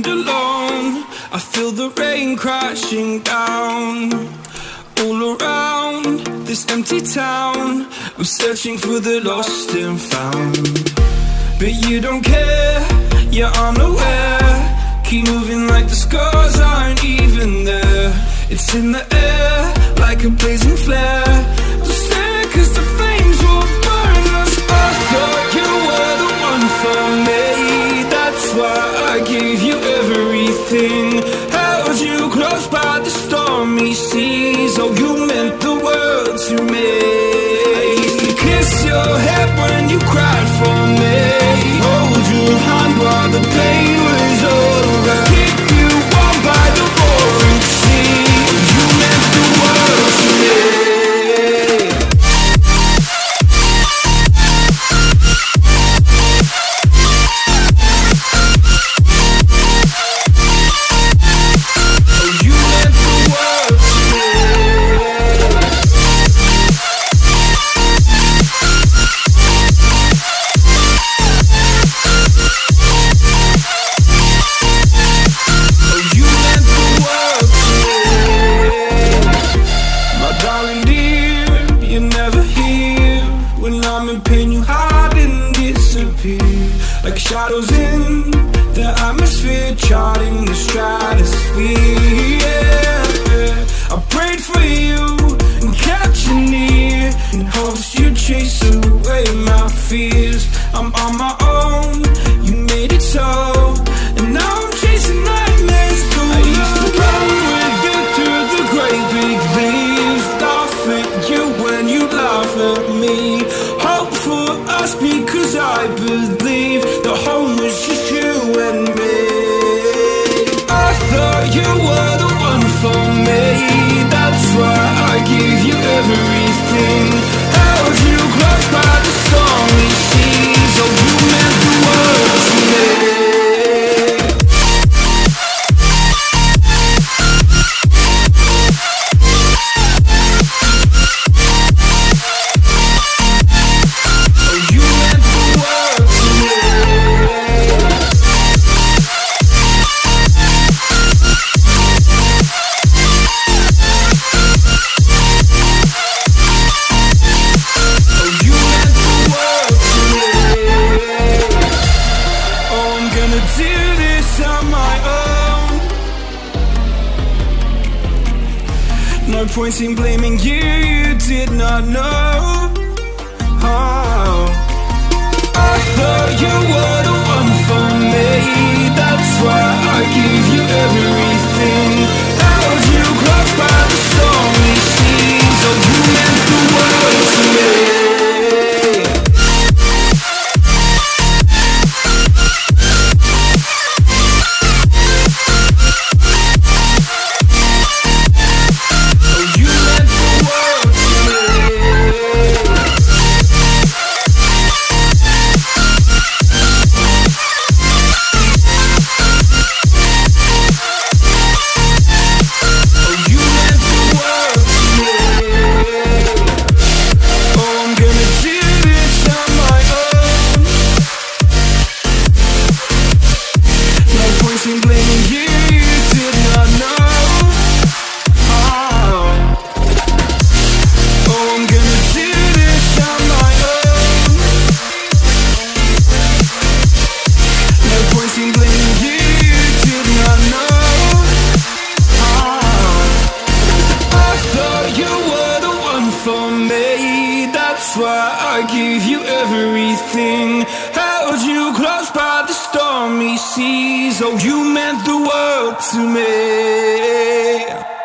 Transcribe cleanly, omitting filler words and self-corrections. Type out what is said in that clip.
stand alone. I feel the rain crashing down all around this empty town. I'm searching for the lost and found, but you don't care, you're unaware. Keep moving like the scars aren't even there. It's in the air like a blazing flare. Don't stare cause the flames will burn us. I thought you were the one for me. That's why I gave you everything. Held you close by the stormy seas. Oh, you meant the world to me. I used to kiss your head when you cried for me. Hold your hand while the pain was over. Keep you warm by the roaring sea. You meant the world to me. Like shadows in the atmosphere, charting the stratosphere. Yeah. I prayed for you and kept you near, in hopes you'd chase away my fears. I'm on my own, you made it so, and now I'm chasing nightmares too. I used to run with you through the great big leaves, laugh at you when you laugh at me. Hope for us because I believe the home was just you and me. I thought you were the one for me. That's why I gave you everything. Held you close by the stormy seas. Oh, you meant the world to me. No point in blaming you, you did not know. Oh, I thought you were the one for me. That's why I gave you everything. Held you close by the stormy seas. Oh, you meant the world to me. That's why I gave you everything. Held you close by the stormy seas. Oh, you meant the world to me.